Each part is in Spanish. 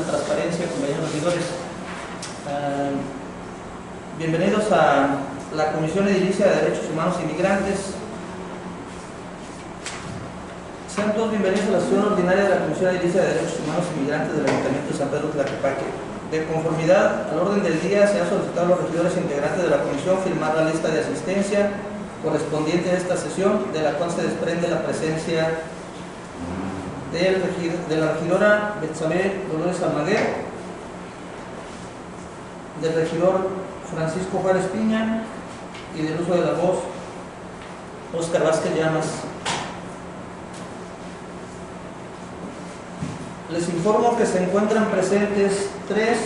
de Transparencia, compañeros regidores. Bienvenidos a la Comisión Edilicia de Derechos Humanos y Migrantes. Sean todos bienvenidos a la sesión ordinaria de la Comisión Edilicia de Derechos Humanos y Migrantes del Ayuntamiento de San Pedro Tlaquepaque. De conformidad al orden del día, se ha solicitado a los regidores integrantes de la Comisión firmar la lista de asistencia correspondiente a esta sesión, de la cual se desprende la presencia de la regidora Betsabe Dolores Almaguer, del regidor Francisco Juárez Piña y del uso de la voz Óscar Vázquez Llamas. Les informo que se encuentran presentes 3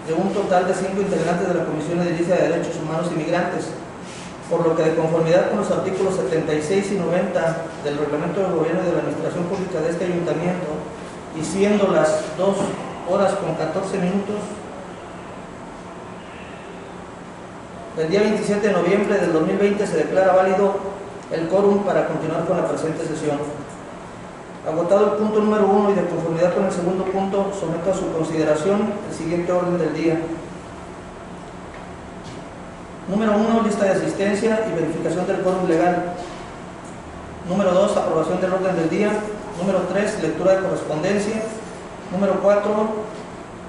de un total de 5 integrantes de la Comisión Edilicia de Derechos Humanos y Migrantes, por lo que de conformidad con los artículos 76 y 90 del Reglamento del Gobierno y de la Administración Pública de este Ayuntamiento, y siendo las 2 horas con 14 minutos del día 27 de noviembre del 2020, se declara válido el quórum para continuar con la presente sesión. Agotado el punto número 1 y de conformidad con el segundo punto, someto a su consideración el siguiente orden del día. Número 1, lista de asistencia y verificación del quórum legal. Número 2, aprobación del orden del día. Número 3, lectura de correspondencia. Número 4,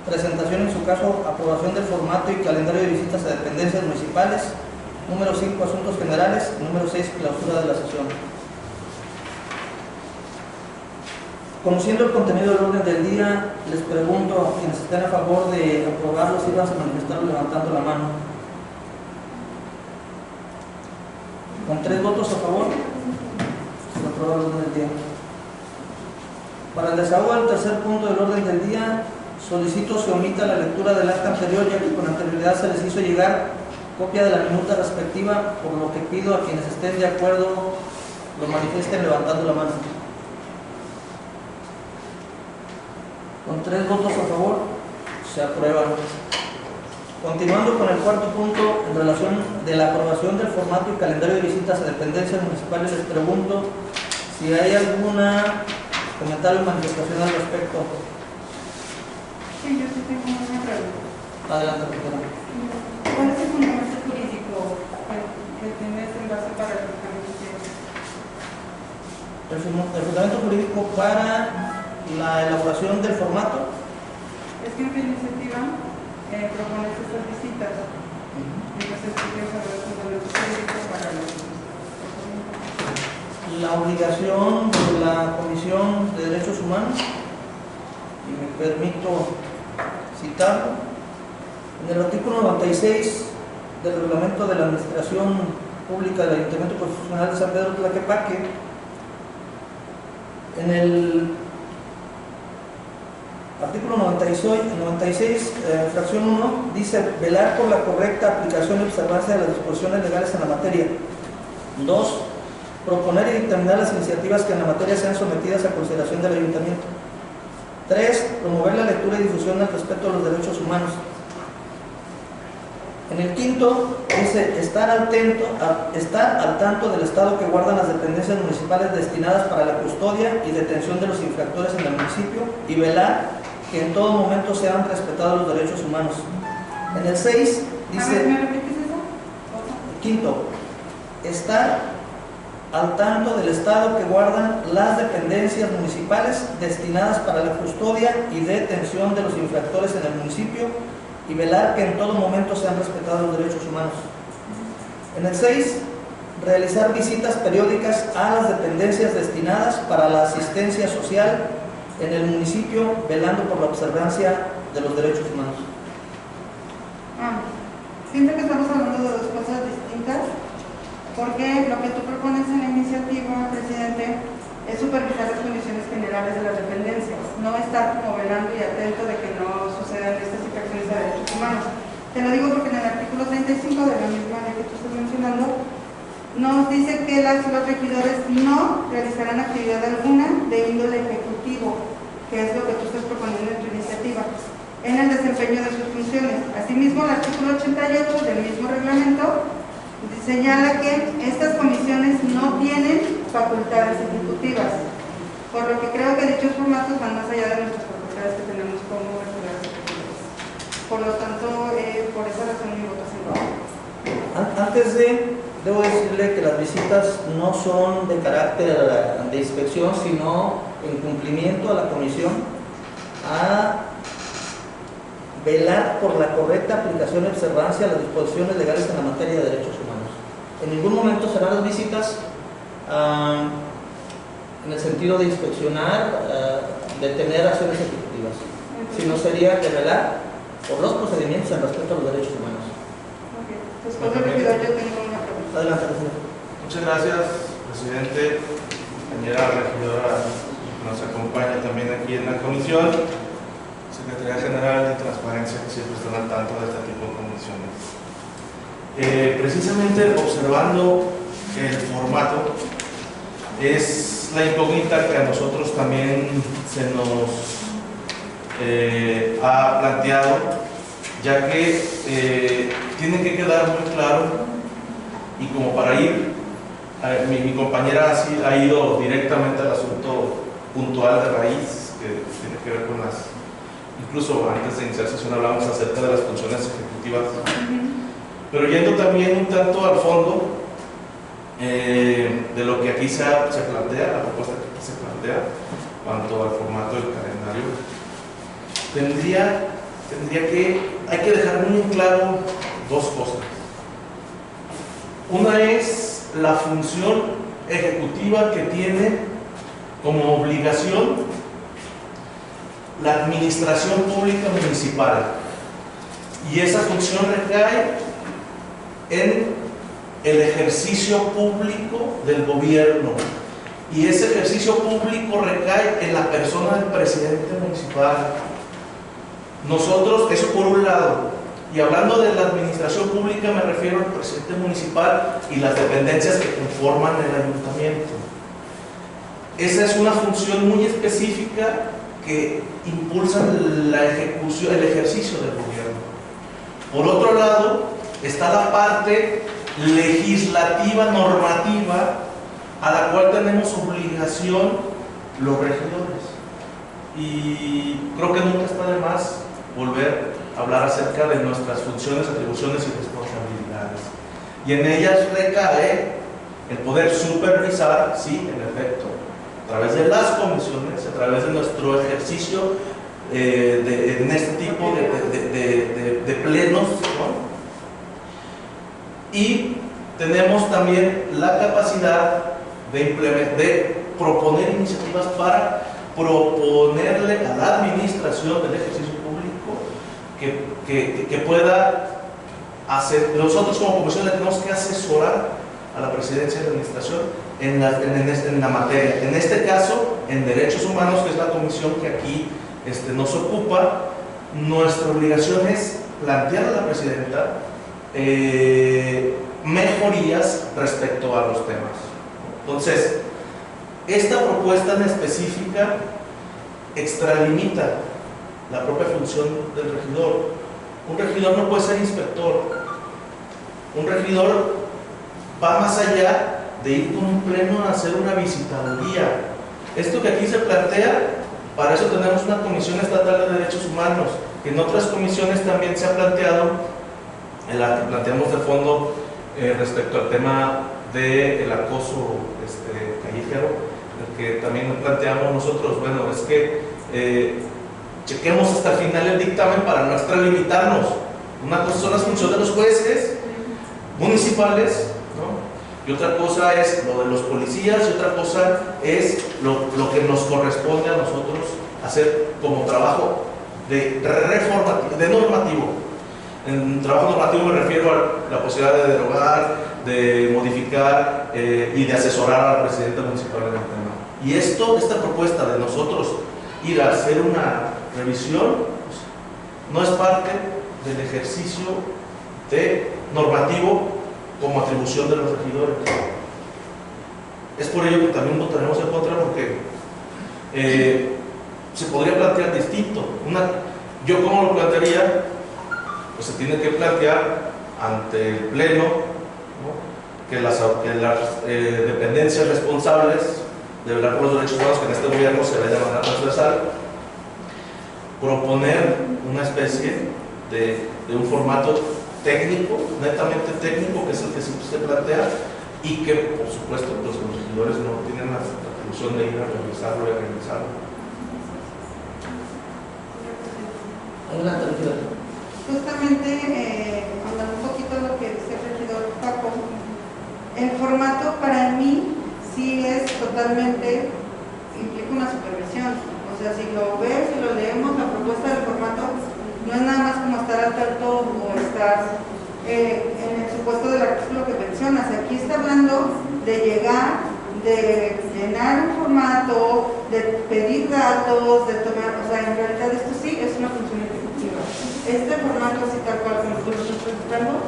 presentación en su caso, aprobación del formato y calendario de visitas a dependencias municipales. Número 5, asuntos generales. Número 6, clausura de la sesión. Conociendo el contenido del orden del día, les pregunto a quienes estén a favor de aprobarlo, si van a manifestarlo levantando la mano. Con 3 votos a favor, se aprueba el orden del día. Para el desahogo del tercer punto del orden del día, solicito se omita la lectura del acta anterior, ya que con anterioridad se les hizo llegar copia de la minuta respectiva, por lo que pido a quienes estén de acuerdo lo manifiesten levantando la mano. Con 3 votos a favor, se aprueba. Continuando con el cuarto punto, en relación de la aprobación del formato y calendario de visitas a dependencias municipales, les pregunto si hay alguna comentario o manifestación al respecto. Sí, yo sí tengo una pregunta. Adelante, doctora. ¿Cuál es el fundamento jurídico que tienes en base para el trámite? El fundamento jurídico para la elaboración del formato. Es que en tu iniciativa propones estas visitas. Entonces, quiero saber el fundamento jurídico para la obligación de la Comisión de Derechos Humanos, y me permito citarlo, en el artículo 96 del Reglamento de la Administración Pública del Ayuntamiento Constitucional de San Pedro Tlaquepaque, en el artículo 96, fracción 1, dice: velar por la correcta aplicación y observancia de las disposiciones legales en la materia. 2. Proponer y dictaminar las iniciativas que en la materia sean sometidas a consideración del Ayuntamiento. 3. Promover la lectura y difusión al respeto de los derechos humanos. En el quinto, dice: estar al tanto del estado que guardan las dependencias municipales destinadas para la custodia y detención de los infractores en el municipio, y velar que en todo momento sean respetados los derechos humanos. En el 6 dice: ¿me repites eso? quinto, estar al tanto del estado que guardan las dependencias municipales destinadas para la custodia y detención de los infractores en el municipio, y velar que en todo momento sean respetados los derechos humanos. En el 6, realizar visitas periódicas a las dependencias destinadas para la asistencia social en el municipio, velando por la observancia de los derechos humanos. Siento que estamos hablando de 2 cosas distintas, porque lo que tú propones en la iniciativa, presidente, es supervisar las condiciones generales de las dependencias, no estar como velando y atento de que no sucedan estas infracciones a derechos humanos. Te lo digo porque en el artículo 35 de la misma ley que tú estás mencionando, nos dice que los regidores no realizarán actividad alguna de índole ejecutivo, que es lo que tú estás proponiendo en tu iniciativa, en el desempeño de sus funciones. Asimismo, el artículo 88 del mismo reglamento señala que estas comisiones no tienen facultades ejecutivas, por lo que creo que dichos formatos van más allá de nuestras facultades que tenemos como antes debo decirle que las visitas no son de carácter de inspección, sino en cumplimiento a la comisión a velar por la correcta aplicación y observancia de las disposiciones legales en la materia de derechos humanos. En ningún momento serán las visitas en el sentido de inspeccionar, de tener acciones ejecutivas, sino sería de velar por los procedimientos en respecto a los derechos humanos. Después de regidor, yo tengo una pregunta. Adelante, señor. Muchas gracias, presidente, compañera regidora que nos acompaña también aquí en la comisión, Secretaría General de Transparencia, que siempre están al tanto de este tipo de comisiones. Precisamente observando el formato, es la incógnita que a nosotros también se nos ha planteado, ya que tiene que quedar muy claro, y como para ir, mi compañera ha ido directamente al asunto puntual de raíz, que tiene que ver con las, incluso antes de iniciar sesión hablamos acerca de las funciones ejecutivas, pero yendo también un tanto al fondo de lo que aquí se plantea, la propuesta que aquí se plantea, cuanto al formato del calendario, hay que dejar muy en claro dos cosas. Una es la función ejecutiva que tiene como obligación la administración pública municipal, y esa función recae en el ejercicio público del gobierno, y ese ejercicio público recae en la persona del presidente municipal. Nosotros, eso por un lado, y hablando de la administración pública me refiero al presidente municipal y las dependencias que conforman el ayuntamiento. Esa es una función muy específica que impulsa la ejecución, el ejercicio del gobierno. Por otro lado, está la parte legislativa, normativa, a la cual tenemos obligación los regidores. Y creo que nunca está de más volver a hablar acerca de nuestras funciones, atribuciones y responsabilidades. Y en ellas recae el poder supervisar, sí, en efecto, a través de las comisiones, a través de nuestro ejercicio en este tipo de plenos, ¿no? Y tenemos también la capacidad de proponer iniciativas para proponerle a la administración del ejercicio público que pueda hacer. Nosotros como comisión le tenemos que asesorar a la presidencia de la administración en la materia, en este caso en derechos humanos, que es la comisión que aquí nos ocupa. Nuestra obligación es plantear a la presidenta mejorías respecto a los temas. Entonces, esta propuesta en específica extralimita la propia función del regidor. Un regidor no puede ser inspector. Un regidor va más allá de ir con un pleno a hacer una visitaduría. Esto que aquí se plantea, para eso tenemos una Comisión Estatal de Derechos Humanos, que en otras comisiones también se ha planteado, en la que planteamos de fondo respecto al tema del acoso callejero, que también planteamos nosotros. Bueno, es que chequemos hasta el final el dictamen para no extralimitarnos. Una cosa son las funciones de los jueces municipales, ¿no? Y otra cosa es lo de los policías, y otra cosa es lo que nos corresponde a nosotros hacer como trabajo de normativo. En trabajo normativo me refiero a la posibilidad de derogar, de modificar y de asesorar a la presidenta municipal en el tema. Y esta propuesta de nosotros ir a hacer una revisión, pues, no es parte del ejercicio normativo como atribución de los regidores. Es por ello que también votaremos en contra, porque se podría plantear distinto. Yo como lo plantearía, pues se tiene que plantear ante el Pleno, ¿no?, que las dependencias responsables de velar por los derechos humanos, que en este gobierno se ve de manera transversal, proponer una especie de un formato técnico, netamente técnico, que es el que se plantea, y que por supuesto pues, los regidores no tienen la atribución de ir a revisarlo y a revisarlo. Adelante, regidor. Justamente, hablando un poquito de lo que dice el regidor Paco, el formato para mí sí es totalmente, implica una supervisión. O sea, si lo ves, si lo leemos, la propuesta del formato no es nada más como estar al tanto o estar en el supuesto del artículo que mencionas. Aquí está hablando de llegar, de llenar un formato, de pedir datos, de tomar, o sea, en realidad esto sí es una función ejecutiva. Este formato, así tal cual como tú lo estás presentando,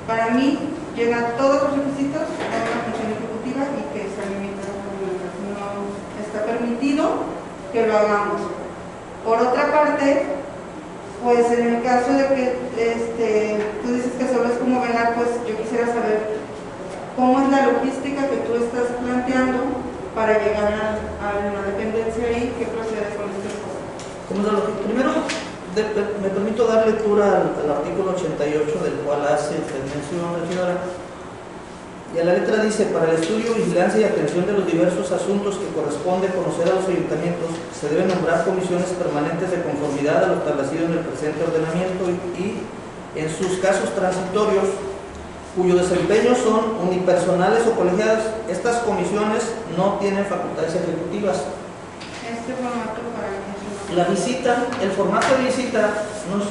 para mí llega todos los requisitos a una función ejecutiva y que se limita a la reglamentación. No está permitido que lo hagamos. Por otra parte, pues en el caso de que tú dices que solo es como velar, pues yo quisiera saber cómo es la logística que tú estás planteando para llegar a una dependencia y qué procede con este caso. ¿Cómo es la logística? Primero, me permito dar lectura al artículo 88, del cual hace mención, regidora. Y a la letra dice: para el estudio, vigilancia y atención de los diversos asuntos que corresponde conocer a los ayuntamientos, se deben nombrar comisiones permanentes de conformidad a lo establecido en el presente ordenamiento y en sus casos transitorios, cuyo desempeño son unipersonales o colegiadas. Estas comisiones no tienen facultades ejecutivas. Este formato para mí es La visita, el formato de visita no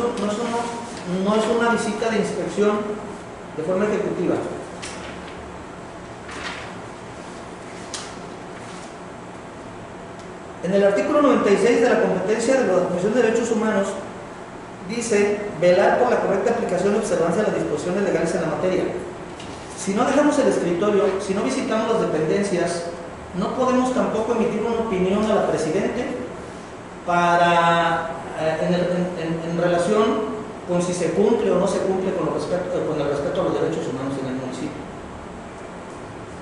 es una visita de inspección de forma ejecutiva. En el artículo 96 de la competencia de la Comisión de Derechos Humanos dice velar por la correcta aplicación y observancia de las disposiciones legales en la materia. Si no dejamos el escritorio, si no visitamos las dependencias, no podemos tampoco emitir una opinión a la Presidente en relación con si se cumple o no se cumple con el respeto a los derechos humanos en el municipio.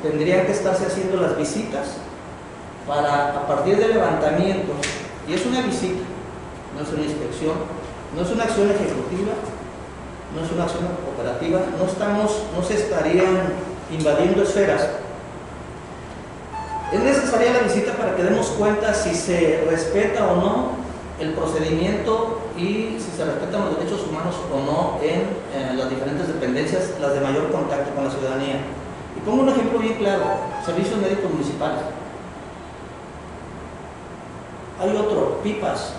Tendrían que estarse haciendo las visitas para, a partir del levantamiento, y es una visita, no es una inspección, no es una acción ejecutiva, no es una acción operativa, no se estarían invadiendo esferas. Es necesaria la visita para que demos cuenta si se respeta o no el procedimiento y si se respetan los derechos humanos o no en las diferentes dependencias, las de mayor contacto con la ciudadanía. Y pongo un ejemplo bien claro: servicios médicos municipales. Hay otro, pipas,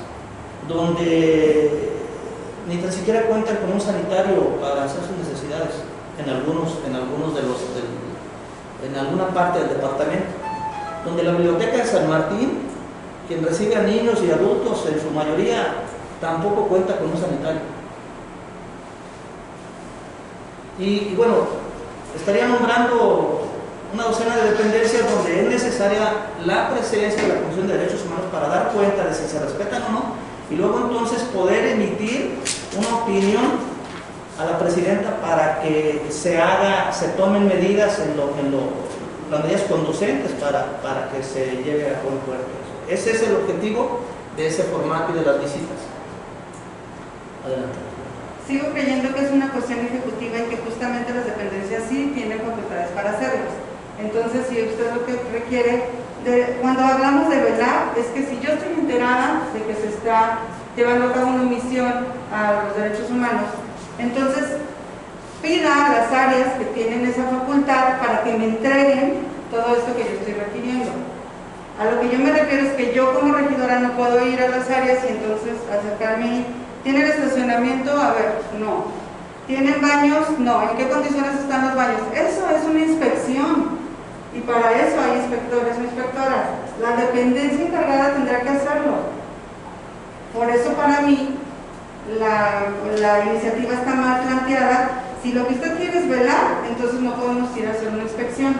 donde ni tan siquiera cuentan con un sanitario para hacer sus necesidades en alguna parte del departamento, donde la biblioteca de San Martín, quien recibe a niños y adultos en su mayoría, tampoco cuenta con un sanitario. Y bueno, estaría nombrando una docena de dependencias donde es necesaria la presencia de la Comisión de Derechos Humanos para dar cuenta de si se respetan o no, y luego entonces poder emitir una opinión a la Presidenta para que se tomen medidas las medidas conducentes para que se lleve a buen puerto. Ese es el objetivo de ese formato y de las visitas. Adelante. Sigo creyendo que es una cuestión ejecutiva y que justamente las dependencias sí tienen facultades para hacerlos. Entonces, si usted lo que requiere, cuando hablamos de velar, es que si yo estoy enterada de que se está llevando a cabo una omisión a los derechos humanos, entonces pida a las áreas que tienen esa facultad para que me entreguen todo esto que yo estoy requiriendo. A lo que yo me refiero es que yo como regidora no puedo ir a las áreas y entonces acercarme. ¿Tienen estacionamiento? A ver, no. ¿Tienen baños? No. ¿En qué condiciones están los baños? Eso es una inspección. Y para eso hay inspectores o inspectoras. La dependencia encargada tendrá que hacerlo. Por eso para mí la iniciativa está mal planteada. Si lo que usted quiere es velar, entonces no podemos ir a hacer una inspección.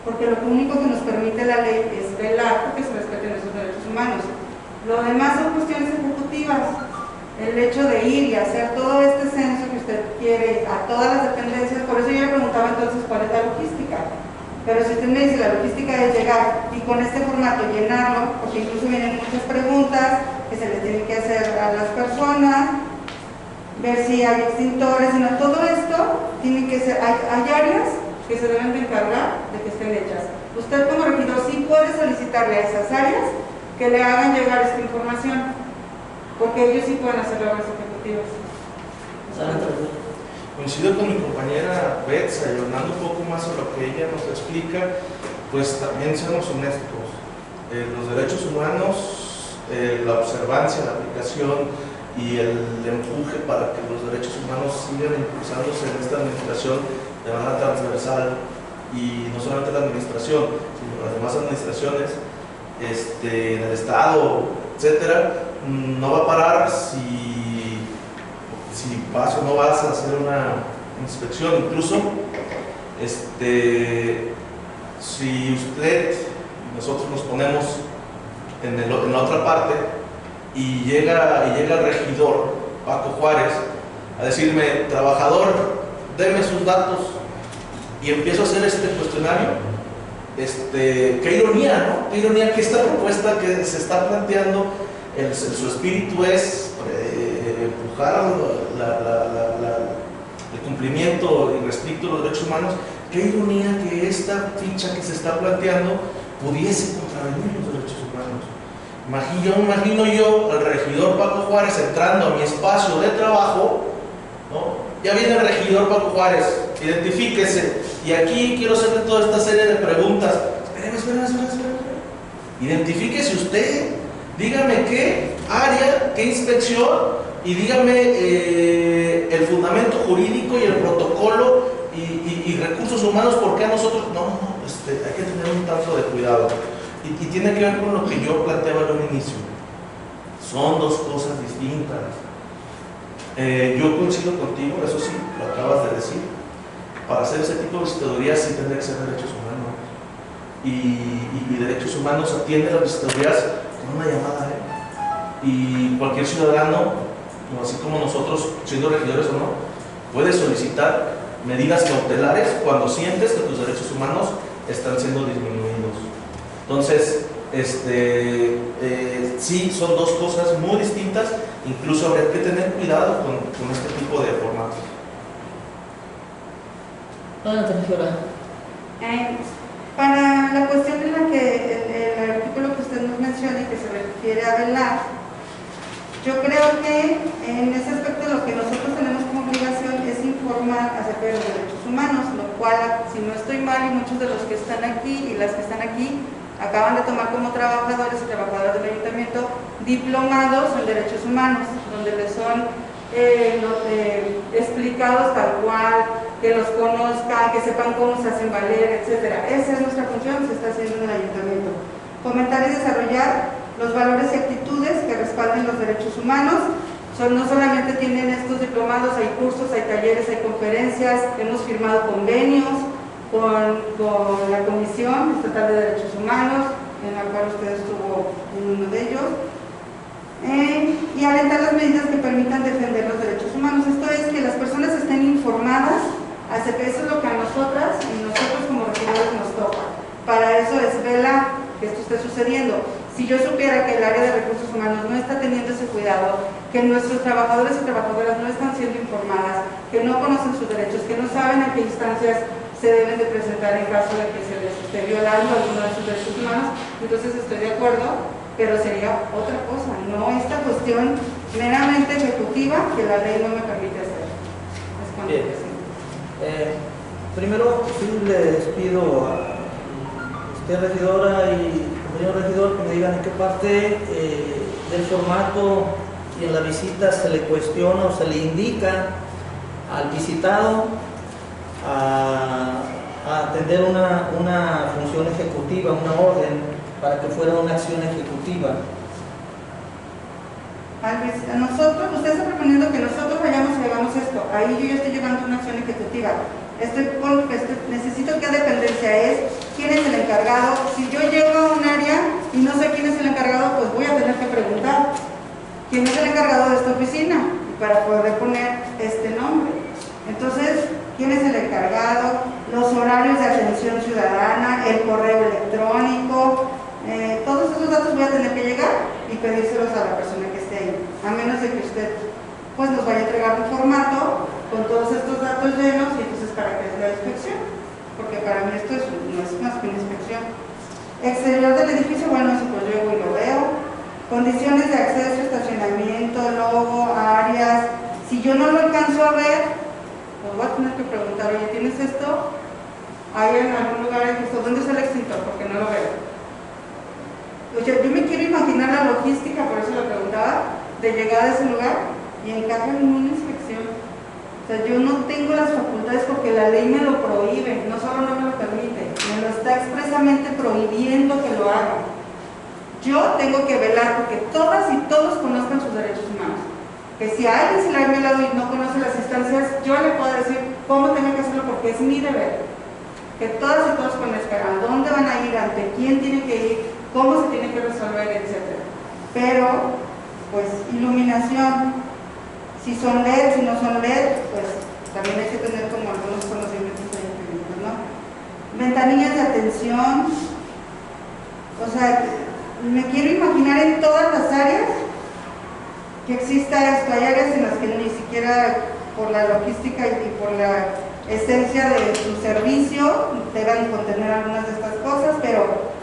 Porque lo único que nos permite la ley es velar porque se respeten esos derechos humanos. Lo demás son cuestiones ejecutivas. El hecho de ir y hacer todo este censo que usted quiere a todas las dependencias, por eso yo le preguntaba entonces cuál es la logística. Pero si usted me dice la logística es llegar y con este formato llenarlo, porque incluso vienen muchas preguntas que se les tienen que hacer a las personas, ver si hay extintores, sino todo esto tiene que ser, hay áreas que se deben de encargar de que estén hechas. Usted como regidor sí puede solicitarle a esas áreas que le hagan llegar esta información, porque ellos sí pueden hacer labores ejecutivas. Coincido con mi compañera Betsa y hablando un poco más sobre lo que ella nos explica, pues también seamos honestos. Los derechos humanos, la observancia, la aplicación y el empuje para que los derechos humanos sigan impulsándose en esta administración de manera transversal, y no solamente la administración, sino las demás administraciones, en el Estado, etcétera, no va a parar si vas o no vas a hacer una inspección. Incluso si usted y nosotros nos ponemos en la otra parte y llega el regidor Paco Juárez a decirme: trabajador, deme sus datos, y empiezo a hacer este cuestionario, qué ironía, ¿no? Qué ironía que esta propuesta que se está planteando, su espíritu es empujar el cumplimiento irrestricto de los derechos humanos. Qué ironía que esta ficha que se está planteando pudiese contravenir los derechos humanos. Imagino yo al regidor Paco Juárez entrando a mi espacio de trabajo, ¿no? Ya viene el regidor Paco Juárez, identifíquese, y aquí quiero hacerle toda esta serie de preguntas. Espérame. Identifíquese usted, dígame qué área, qué inspección, y dígame el fundamento jurídico y el protocolo y recursos humanos, porque a nosotros hay que tener un tanto de cuidado, y tiene que ver con lo que yo planteaba en un inicio. Son dos cosas distintas. Yo coincido contigo, eso sí, lo acabas de decir. Para hacer ese tipo de visitadurías sí tendría que ser derechos humanos, y derechos humanos atiende las visitadurías con una llamada, y cualquier ciudadano, así como nosotros, siendo regidores o no, puede solicitar medidas cautelares cuando sientes que tus derechos humanos están siendo disminuidos. Entonces, sí, son dos cosas muy distintas. Incluso habría que tener cuidado con este tipo de formatos. Para la cuestión en la que el artículo que usted nos menciona y que se refiere a velar, yo creo que en ese aspecto lo que nosotros tenemos como obligación es informar acerca de los derechos humanos, lo cual, si no estoy mal, y muchos de los que están aquí y las que están aquí acaban de tomar como trabajadores y trabajadoras del ayuntamiento diplomados en derechos humanos, donde les son explicados tal cual, que los conozcan, que sepan cómo se hacen valer, etc. Esa es nuestra función, se está haciendo en el ayuntamiento. Fomentar y desarrollar los valores y actitudes que respalden los derechos humanos. No solamente tienen estos diplomados, hay cursos, hay talleres, hay conferencias, hemos firmado convenios con la Comisión Estatal de Derechos Humanos, en la cual usted estuvo en uno de ellos, y alentar las medidas que permitan defender los derechos humanos. Esto es que las personas estén informadas acerca de eso, es lo que a nosotras y nosotros como regidores nos toca. Para eso es velar que esto esté sucediendo. Si yo supiera que el área de recursos humanos no está teniendo ese cuidado, que nuestros trabajadores y trabajadoras no están siendo informadas, que no conocen sus derechos, que no saben en qué instancias se deben de presentar en caso de que se les esté violando alguno de sus derechos humanos, entonces estoy de acuerdo, pero sería otra cosa, no esta cuestión meramente ejecutiva que la ley no me permite hacer. Primero, sí les pido a usted, regidora, y compañero regidor, que me digan en qué parte del formato y en la visita se le cuestiona o se le indica al visitado a atender una función ejecutiva, una orden, para que fuera una acción ejecutiva. A nosotros, usted está proponiendo que nosotros vayamos y hagamos esto. Ahí yo ya estoy llevando una acción ejecutiva. Necesito qué dependencia es, quién es el encargado. Si yo llego a un área y no sé quién es el encargado, pues voy a tener que preguntar quién es el encargado de esta oficina para poder poner este nombre. Entonces, quién es el encargado, los horarios de atención ciudadana, el correo electrónico, todos esos datos voy a tener que llegar y pedírselos a la persona que esté ahí, a menos de que usted pues nos vaya a entregar un formato con todos estos datos llenos y entonces para que es la inspección, porque para mí esto no es más que una inspección. Exterior del edificio, bueno, eso pues llego y lo veo. Condiciones de acceso, estacionamiento, logo, áreas. Si yo no lo alcanzo a ver, pues voy a tener que preguntar, oye, ¿tienes esto? ¿Hay en algún lugar en esto? ¿Dónde está el extintor? Porque no lo veo. Oye, yo me quiero imaginar la logística, por eso lo preguntaba, de llegar a ese lugar y encargan una inspección. O sea, yo no tengo las facultades porque la ley me lo prohíbe, no solo no me lo permite, me lo está expresamente prohibiendo que lo haga. Yo tengo que velar porque todas y todos conozcan sus derechos humanos. Que si a alguien se le ha violado y no conoce las instancias, yo le puedo decir cómo tengo que hacerlo porque es mi deber. Que todas y todos conozcan a dónde van a ir, ante quién tiene que ir, cómo se tiene que resolver, etc. Pero, pues, iluminación. Si son LED, si no son LED, pues también hay que tener como algunos conocimientos técnicos, ¿no? Ventanillas de atención. O sea, me quiero imaginar en todas las áreas que exista esto. Hay áreas en las que ni siquiera por la logística y por la esencia de su servicio deban contener algunas de estas cosas, pero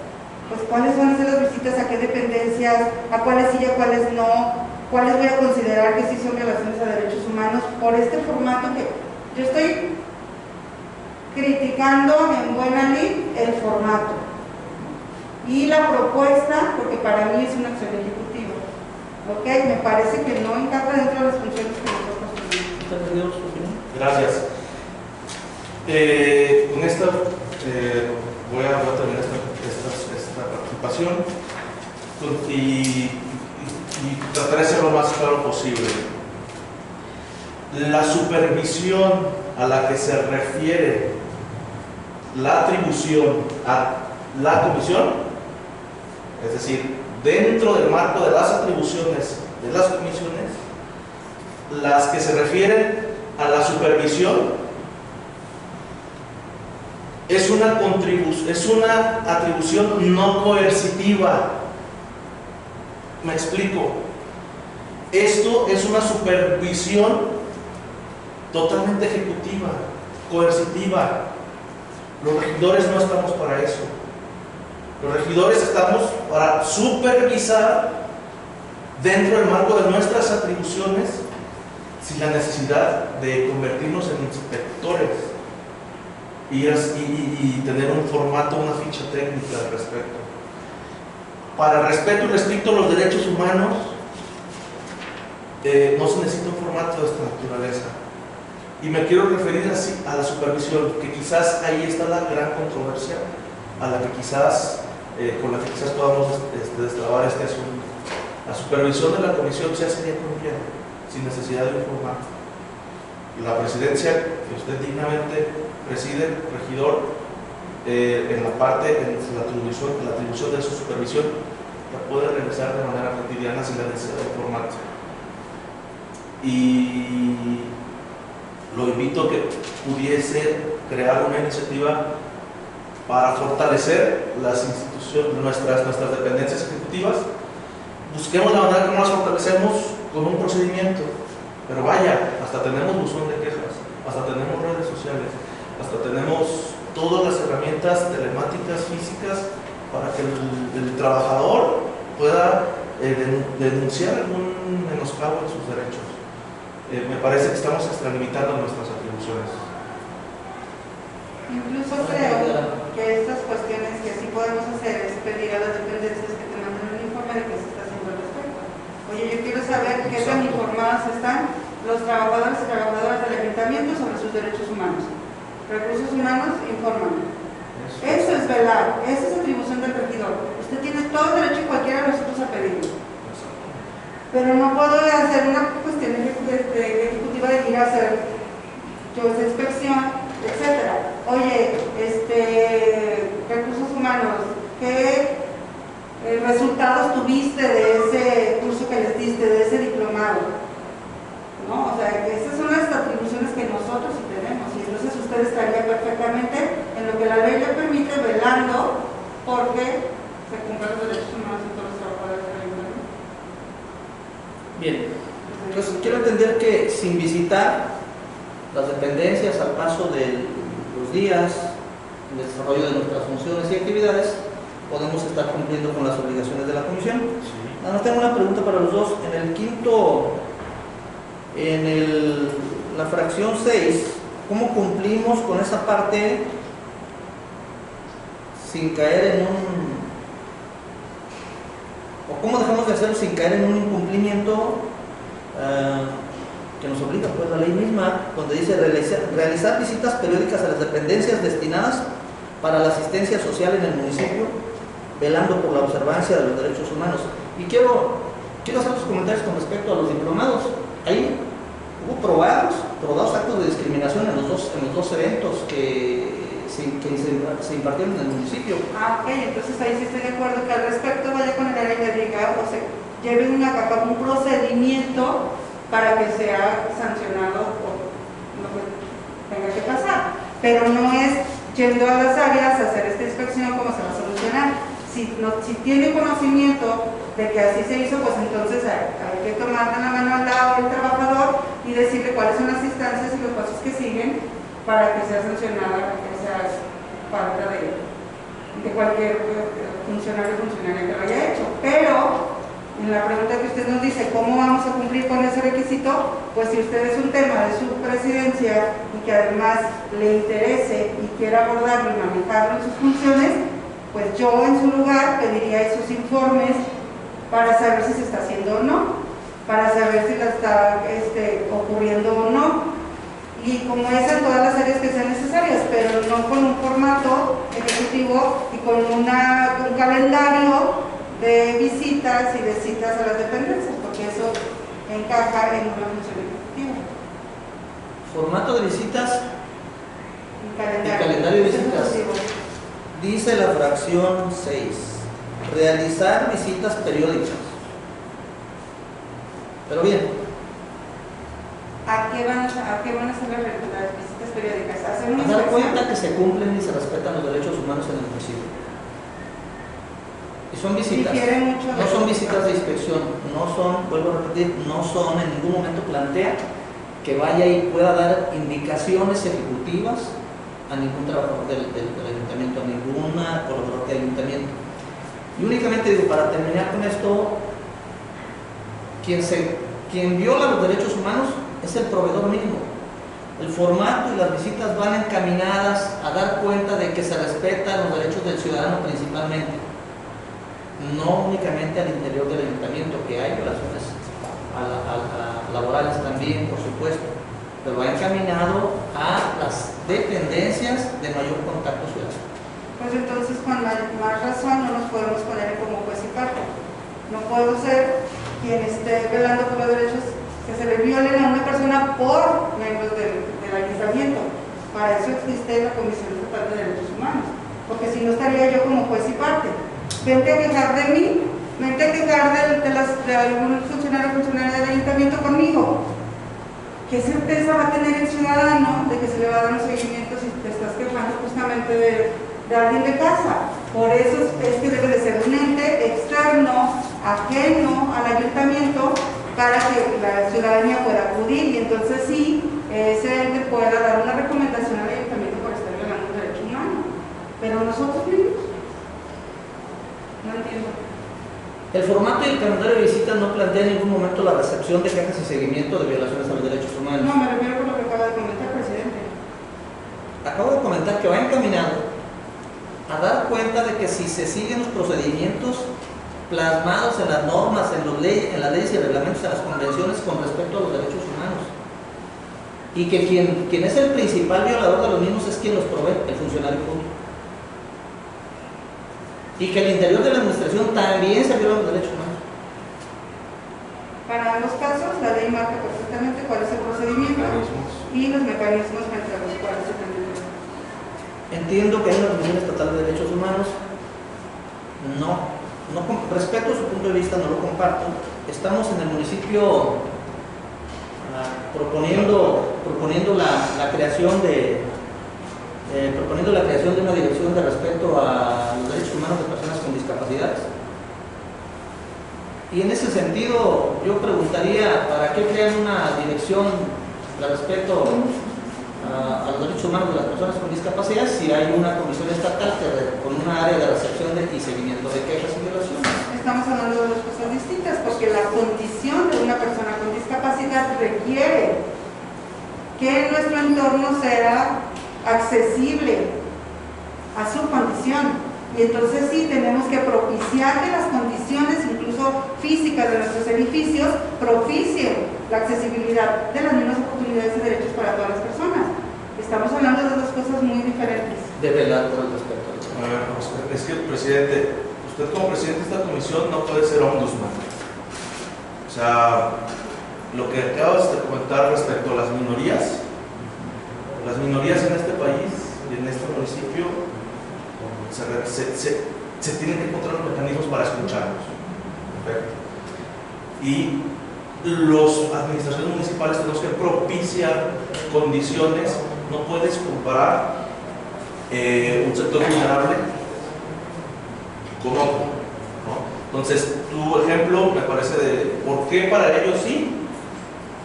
pues cuáles van a ser las visitas, a qué dependencias, a cuáles sí y a cuáles no, cuáles voy a considerar que sí son violaciones a derechos humanos por este formato que yo estoy criticando en buena lid el formato y la propuesta, porque para mí es una acción ejecutiva. ¿Ok? Me parece que no encaja dentro de las funciones que nosotros tenemos. Gracias. Con esta voy a terminar esta participación y trataré de ser lo más claro posible. La supervisión a la que se refiere la atribución a la comisión, es decir, dentro del marco de las atribuciones de las comisiones, las que se refieren a la supervisión es una atribución no coercitiva. Me explico. Esto es una supervisión totalmente ejecutiva, coercitiva. Los regidores no estamos para eso. Los regidores estamos para supervisar dentro del marco de nuestras atribuciones sin la necesidad de convertirnos en inspectores y tener un formato, una ficha técnica al respecto. Para el respeto y respeto a los derechos humanos, no se necesita un formato de esta naturaleza. Y me quiero referir así a la supervisión, que quizás ahí está la gran controversia, a la que quizás, con la que quizás podamos destrabar este asunto. La supervisión de la comisión se hace muy bien, sin necesidad de un formato. La presidencia que usted dignamente preside, regidor, en la atribución de su supervisión, la puede realizar de manera cotidiana sin la necesidad de un formato. Y lo invito a que pudiese crear una iniciativa para fortalecer las instituciones, nuestras dependencias ejecutivas. Busquemos la manera como las fortalecemos con un procedimiento, pero vaya, hasta tenemos buzón de quejas, hasta tenemos redes sociales, hasta tenemos todas las herramientas telemáticas, físicas, para que el trabajador pueda denunciar algún menoscabo en sus derechos. Me parece que estamos extralimitando nuestras atribuciones. Incluso creo que estas cuestiones que sí podemos hacer es pedir a las dependencias que te manden un informe de qué se está haciendo al respecto. Oye, yo quiero saber qué tan informadas están los trabajadores y trabajadoras del ayuntamiento sobre sus derechos humanos. Recursos humanos, infórmame. Eso es velar, esa es atribución del regidor. Usted tiene todo el derecho y cualquiera de nosotros a pedirlo. Pero no puedo hacer una cuestión ejecutiva de ir a hacer yo esa inspección, etcétera. Oye, recursos humanos, ¿qué resultados tuviste de ese curso que les diste, de ese diplomado? ¿No? O sea, esas son las atribuciones que nosotros sí tenemos, y entonces usted estaría perfectamente en lo que la ley le permite, velando porque se cumplan los derechos humanos de todos los trabajadores del ayuntamiento. Bien. Entonces, quiero entender que sin visitar las dependencias al paso de los días, en el desarrollo de nuestras funciones y actividades, podemos estar cumpliendo con las obligaciones de la comisión. Nada más tengo una pregunta para los dos. En el quinto, la fracción 6, ¿cómo cumplimos con esa parte sin caer en o cómo dejamos de hacerlo sin caer en un incumplimiento que nos obliga, pues, la ley misma, donde dice realizar visitas periódicas a las dependencias destinadas para la asistencia social en el municipio, velando por la observancia de los derechos humanos? Y quiero hacer los comentarios con respecto a los diplomados. Ahí hubo probados actos de discriminación en los dos eventos que se impartieron en el municipio. Ok, entonces ahí sí estoy de acuerdo que al respecto vaya con el área y le diga, o sea, lleve un procedimiento para que sea sancionado por lo que tenga que pasar. Pero no es yendo a las áreas a hacer esta inspección como se va a solucionar. Si tiene conocimiento de que así se hizo, pues entonces hay que tomar la mano al lado del trabajador y decirle cuáles son las instancias y los pasos que siguen para que sea sancionada esa falta de cualquier funcionario o funcionaria que lo haya hecho. Pero en la pregunta que usted nos dice, ¿cómo vamos a cumplir con ese requisito? Pues si usted es un tema de su presidencia y que además le interese y quiera abordarlo y manejarlo en sus funciones, pues yo en su lugar pediría esos informes para saber si se está haciendo o no, para saber si la está ocurriendo o no, y como es en todas las áreas que sean necesarias, pero no con un formato ejecutivo y con un calendario de visitas y de citas a las dependencias, porque eso encaja en una función ejecutiva. Formato de visitas. El calendario de visitas. Dice la fracción 6, realizar visitas periódicas. Pero bien, ¿a qué van a ser las visitas periódicas? ¿Hacer una a dar inspección? cuenta que se cumplen y se respetan los derechos humanos en el municipio. Y son visitas, Difiere mucho no son visitas de inspección, no son, vuelvo a repetir, no son, en ningún momento plantea que vaya y pueda dar indicaciones ejecutivas a ningún trabajador del ayuntamiento, a ninguna colaborador del ayuntamiento. Y únicamente digo, para terminar con esto, quien viola los derechos humanos es el proveedor mínimo. El formato y las visitas van encaminadas a dar cuenta de que se respetan los derechos del ciudadano principalmente, no únicamente al interior del ayuntamiento, que hay violaciones laborales también, por supuesto, pero va encaminado a las dependencias de mayor contacto ciudadano. Pues entonces, con más razón, no nos podemos poner como juez y parte. No puedo ser quien esté velando por los derechos que se le violen a una persona por miembros del ayuntamiento. Para eso existe la Comisión Estatal de Derechos Humanos, porque si no estaría yo como juez y parte. Vente a quejar de mí, vente a quejar de algún funcionario o funcionaria del ayuntamiento conmigo. ¿Qué certeza va a tener el ciudadano de que se le va a dar un seguimiento si te estás quejando justamente de alguien de casa? Por eso es que debe de ser un ente externo, ajeno al ayuntamiento, para que la ciudadanía pueda acudir y entonces sí, ese ente pueda dar una recomendación al ayuntamiento por estar violando un derecho humano. Pero nosotros mismos, no entiendo. El formato y el calendario de visitas no plantea en ningún momento la recepción de quejas y seguimiento de violaciones a los derechos humanos. No, me refiero por lo que acaba de comentar, presidente. Acabo de comentar que va encaminado a dar cuenta de que si se siguen los procedimientos plasmados en las normas, en las leyes y reglamentos, en las convenciones con respecto a los derechos humanos, y que quien es el principal violador de los mismos es quien los provee, el funcionario público, y que el interior de la administración también se violan los derechos humanos. Para ambos casos, la ley marca perfectamente cuál es el procedimiento y los mecanismos entre los cuales se tiene. Entiendo que hay una Comisión Estatal de Derechos Humanos, respeto su punto de vista, no lo comparto. Estamos en el municipio proponiendo la creación de una dirección de respeto a los derechos humanos de personas con discapacidades. Y en ese sentido, yo preguntaría, ¿para qué crean una dirección respecto a los derechos humanos de las personas con discapacidad si hay una comisión estatal con una área de recepción y seguimiento de quejas y violaciones? Estamos hablando de dos cosas distintas, porque la condición de una persona con discapacidad requiere que nuestro entorno sea accesible a su condición. Y entonces sí tenemos que propiciar que las condiciones, incluso físicas de nuestros edificios, propicien la accesibilidad de las mismas oportunidades y derechos para todas las personas. Estamos hablando de dos cosas muy diferentes. De velar por el respeto. Es que, presidente, usted como presidente de esta comisión no puede ser ombudsman. O sea, lo que acabas de comentar respecto a las minorías en este país y en este municipio, se tienen que encontrar los mecanismos para escucharlos. Perfecto. Y las administraciones municipales tenemos que propiciar condiciones. No puedes comparar un sector vulnerable con otro, ¿no? Entonces, tu ejemplo me parece de por qué para ellos sí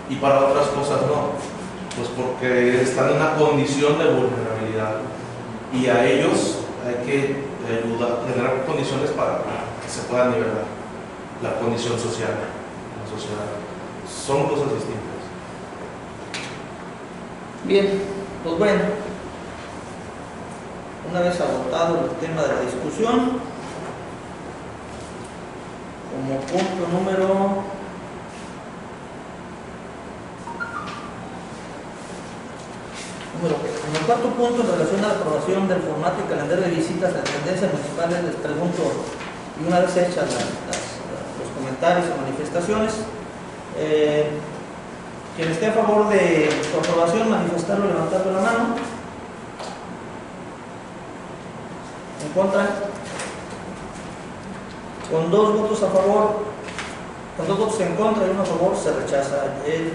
y para otras cosas no. Pues porque están en una condición de vulnerabilidad y a ellos hay que ayudar, generar condiciones para que se pueda nivelar la condición social, la sociedad. Son cosas distintas. Bien, pues bueno, una vez agotado el tema de la discusión, como punto número 4 punto en relación a la aprobación del formato y calendario de visitas a dependencias municipales, les pregunto, y una vez hechas los comentarios o manifestaciones, quien esté a favor de su aprobación, manifestarlo levantando la mano. En contra, con 2 votos a favor, con 2 votos en contra y 1 a favor, se rechaza el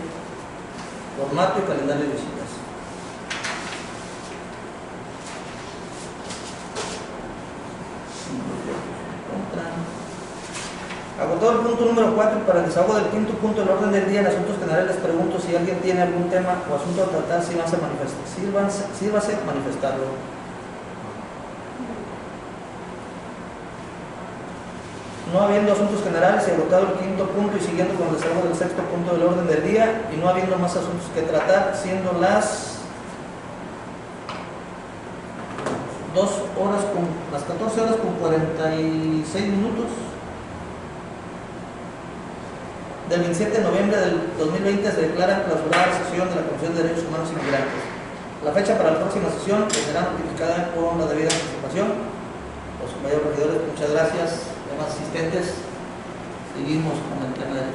formato y calendario de visitas. Agotado el punto número 4, para el desahogo del quinto punto del orden del día en asuntos generales, les pregunto si alguien tiene algún tema o asunto a tratar, sírvase manifestarlo. No habiendo asuntos generales y agotado el quinto punto y siguiendo con el desahogo del sexto punto del orden del día y no habiendo más asuntos que tratar, siendo las 14 horas con 46 minutos del 27 de noviembre del 2020 se declara clausurada la sesión de la Comisión de Derechos Humanos y Migrantes. La fecha para la próxima sesión será notificada con la debida anticipación. Los compañeros regidores, muchas gracias. Demás asistentes, seguimos con el tema de